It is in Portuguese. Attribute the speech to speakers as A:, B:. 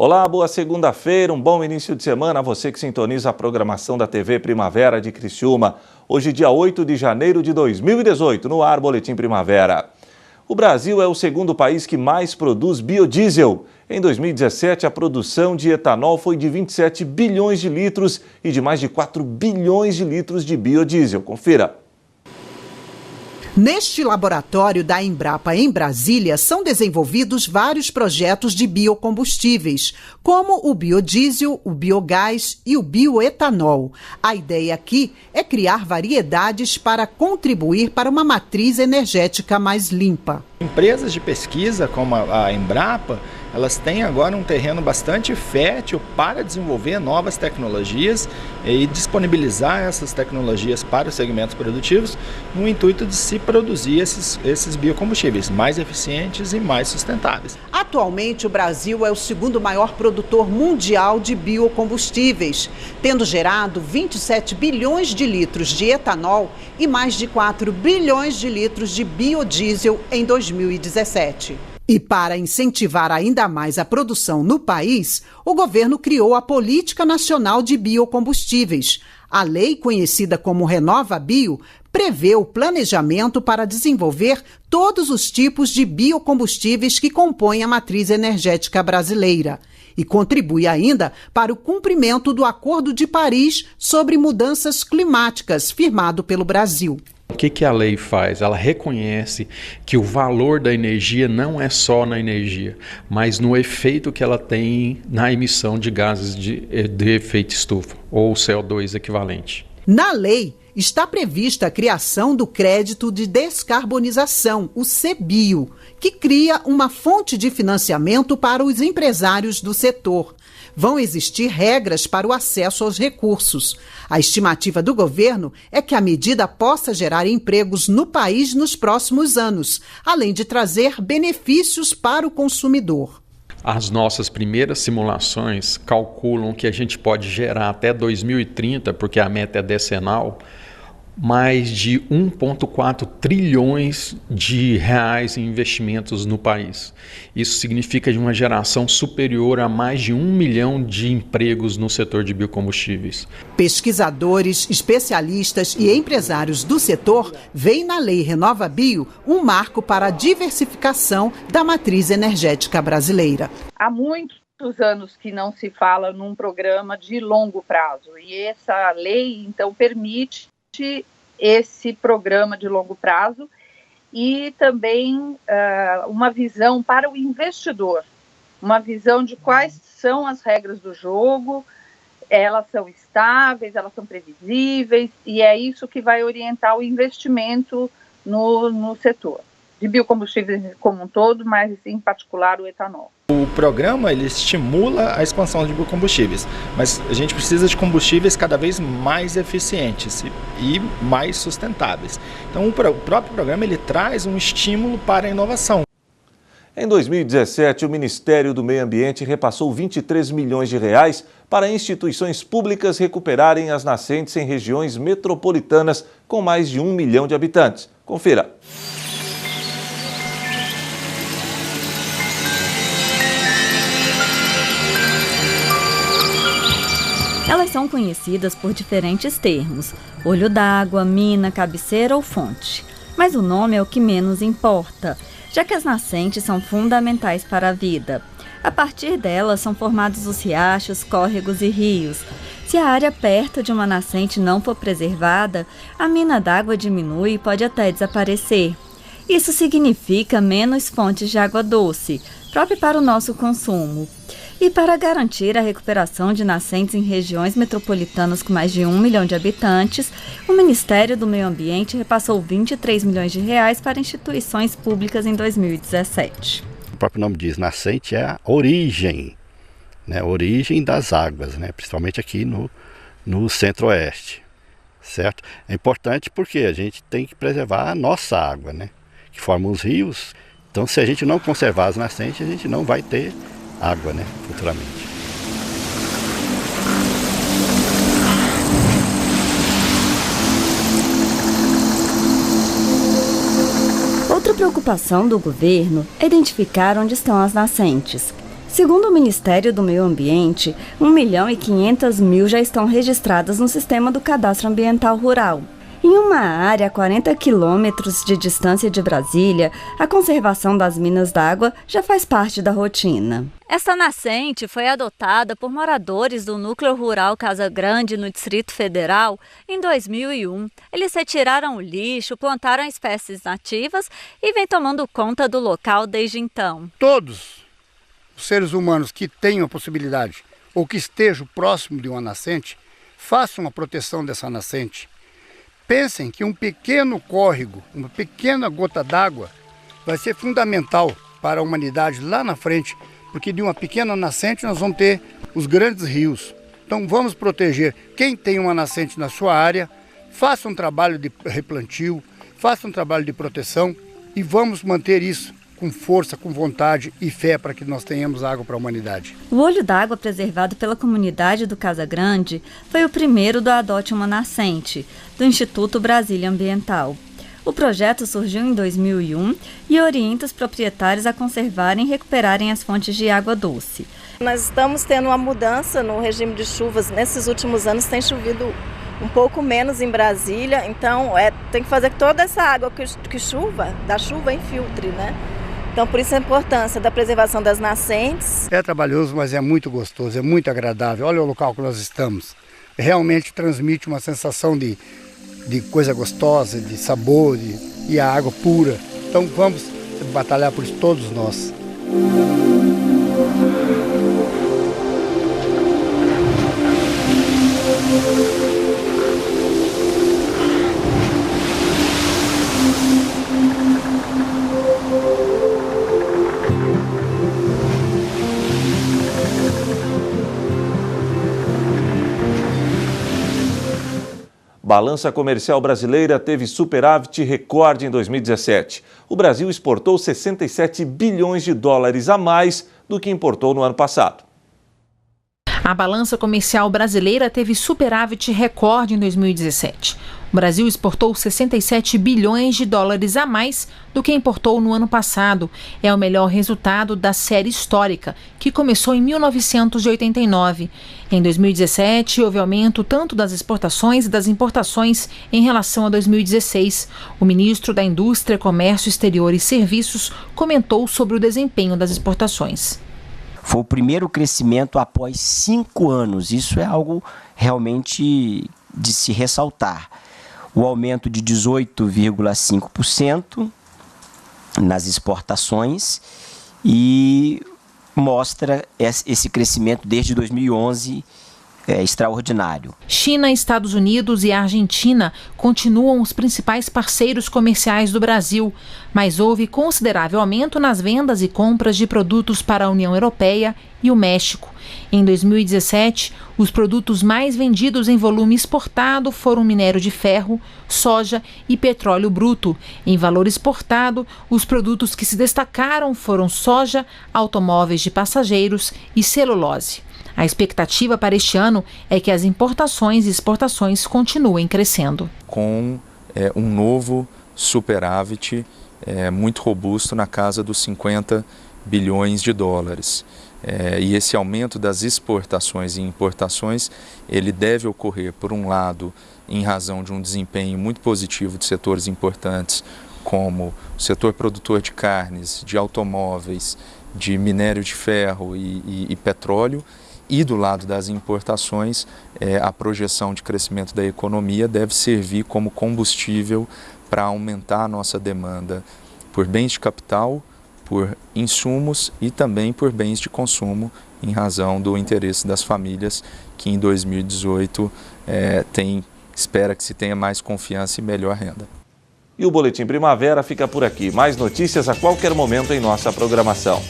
A: Olá, boa segunda-feira, um bom início de semana a você que sintoniza a programação da TV Primavera de Criciúma. Hoje, dia 8 de janeiro de 2018, no ar Boletim Primavera. O Brasil é o segundo país que mais produz biodiesel. Em 2017, a produção de etanol foi de 27 bilhões de litros e de mais de 4 bilhões de litros de biodiesel. Confira.
B: Neste laboratório da Embrapa em Brasília, são desenvolvidos vários projetos de biocombustíveis, como o biodiesel, o biogás e o bioetanol. A ideia aqui é criar variedades para contribuir para uma matriz energética mais limpa.
C: Empresas de pesquisa como a Embrapa, elas têm agora um terreno bastante fértil para desenvolver novas tecnologias e disponibilizar essas tecnologias para os segmentos produtivos no intuito de se produzir esses biocombustíveis mais eficientes e mais sustentáveis.
B: Atualmente, o Brasil é o segundo maior produtor mundial de biocombustíveis, tendo gerado 27 bilhões de litros de etanol e mais de 4 bilhões de litros de biodiesel em 2017. E para incentivar ainda mais a produção no país, o governo criou a Política Nacional de Biocombustíveis. A lei, conhecida como RenovaBio, prevê o planejamento para desenvolver todos os tipos de biocombustíveis que compõem a matriz energética brasileira. E contribui ainda para o cumprimento do Acordo de Paris sobre mudanças climáticas, firmado pelo Brasil.
D: O que a lei faz? Ela reconhece que o valor da energia não é só na energia, mas no efeito que ela tem na emissão de gases de efeito estufa, ou CO2 equivalente.
B: Na lei, está prevista a criação do Crédito de Descarbonização, o CBio, que cria uma fonte de financiamento para os empresários do setor. Vão existir regras para o acesso aos recursos. A estimativa do governo é que a medida possa gerar empregos no país nos próximos anos, além de trazer benefícios para o consumidor.
D: As nossas primeiras simulações calculam que a gente pode gerar até 2030, porque a meta é decenal, mais de 1,4 trilhões de reais em investimentos no país. Isso significa de uma geração superior a mais de 1 milhão de empregos no setor de biocombustíveis.
B: Pesquisadores, especialistas e empresários do setor veem na Lei RenovaBio um marco para a diversificação da matriz energética brasileira.
E: Há muitos anos que não se fala num programa de longo prazo e essa lei, então, permite esse programa de longo prazo e também uma visão para o investidor, uma visão de quais são as regras do jogo, elas são estáveis, elas são previsíveis e é isso que vai orientar o investimento no setor de biocombustíveis como um todo, mas em particular o etanol.
C: O programa ele estimula a expansão de biocombustíveis, mas a gente precisa de combustíveis cada vez mais eficientes e mais sustentáveis. Então o próprio programa ele traz um estímulo para a inovação.
A: Em 2017, o Ministério do Meio Ambiente repassou 23 milhões de reais para instituições públicas recuperarem as nascentes em regiões metropolitanas com mais de 1 milhão de habitantes. Confira.
F: Elas são conhecidas por diferentes termos: olho d'água, mina, cabeceira ou fonte. Mas o nome é o que menos importa, já que as nascentes são fundamentais para a vida. A partir delas são formados os riachos, córregos e rios. Se a área perto de uma nascente não for preservada, a mina d'água diminui e pode até desaparecer. Isso significa menos fontes de água doce, própria para o nosso consumo. E para garantir a recuperação de nascentes em regiões metropolitanas com mais de 1 milhão de habitantes, o Ministério do Meio Ambiente repassou 23 milhões de reais para instituições públicas em 2017.
G: O próprio nome diz, nascente é a origem, né? Origem das águas, né? Principalmente aqui no centro-oeste, certo? É importante porque a gente tem que preservar a nossa água, né? Que forma os rios. Então, se a gente não conservar as nascentes, a gente não vai ter água, né, futuramente.
F: Outra preocupação do governo é identificar onde estão as nascentes. Segundo o Ministério do Meio Ambiente, 1.500.000 já estão registradas no sistema do Cadastro Ambiental Rural. Em uma área a 40 quilômetros de distância de Brasília, a conservação das minas d'água já faz parte da rotina. Esta nascente foi adotada por moradores do núcleo rural Casa Grande, no Distrito Federal, em 2001. Eles retiraram o lixo, plantaram espécies nativas e vêm tomando conta do local desde então.
H: Todos os seres humanos que tenham a possibilidade ou que estejam próximo de uma nascente, façam a proteção dessa nascente. Pensem que um pequeno córrego, uma pequena gota d'água vai ser fundamental para a humanidade lá na frente, porque de uma pequena nascente nós vamos ter os grandes rios. Então vamos proteger quem tem uma nascente na sua área, faça um trabalho de replantio, faça um trabalho de proteção e vamos manter isso com força, com vontade e fé para que nós tenhamos água para a humanidade.
F: O olho d'água preservado pela comunidade do Casa Grande foi o primeiro do Adote uma Nascente, do Instituto Brasília Ambiental. O projeto surgiu em 2001 e orienta os proprietários a conservarem e recuperarem as fontes de água doce.
I: Nós estamos tendo uma mudança no regime de chuvas. Nesses últimos anos tem chovido um pouco menos em Brasília, então tem que fazer que toda essa água que chuva, da chuva infiltre, né? Então, por isso a importância da preservação das nascentes.
H: É trabalhoso, mas é muito gostoso, é muito agradável. Olha o local que nós estamos. Realmente transmite uma sensação de coisa gostosa, de sabor e a água pura. Então, vamos batalhar por isso todos nós.
A: Balança comercial brasileira teve superávit recorde em 2017. O Brasil exportou 67 bilhões de dólares a mais do que importou no ano passado.
J: A balança comercial brasileira teve superávit recorde em 2017. O Brasil exportou 67 bilhões de dólares a mais do que importou no ano passado. É o melhor resultado da série histórica, que começou em 1989. Em 2017, houve aumento tanto das exportações e das importações em relação a 2016. O ministro da Indústria, Comércio Exterior e Serviços comentou sobre o desempenho das exportações.
K: Foi o primeiro crescimento após 5 anos. Isso é algo realmente de se ressaltar. O aumento de 18,5% nas exportações e mostra esse crescimento desde 2011 extraordinário.
J: China, Estados Unidos e Argentina continuam os principais parceiros comerciais do Brasil, mas houve considerável aumento nas vendas e compras de produtos para a União Europeia e o México. Em 2017, os produtos mais vendidos em volume exportado foram minério de ferro, soja e petróleo bruto. Em valor exportado, os produtos que se destacaram foram soja, automóveis de passageiros e celulose. A expectativa para este ano é que as importações e exportações continuem crescendo.
L: Com um novo superávit muito robusto na casa dos 50 bilhões de dólares. E esse aumento das exportações e importações, ele deve ocorrer, por um lado, em razão de um desempenho muito positivo de setores importantes, como o setor produtor de carnes, de automóveis, de minério de ferro e petróleo. E do lado das importações, a projeção de crescimento da economia deve servir como combustível para aumentar a nossa demanda por bens de capital, por insumos e também por bens de consumo, em razão do interesse das famílias que em 2018 espera que se tenha mais confiança e melhor renda.
A: E o Boletim Primavera fica por aqui. Mais notícias a qualquer momento em nossa programação.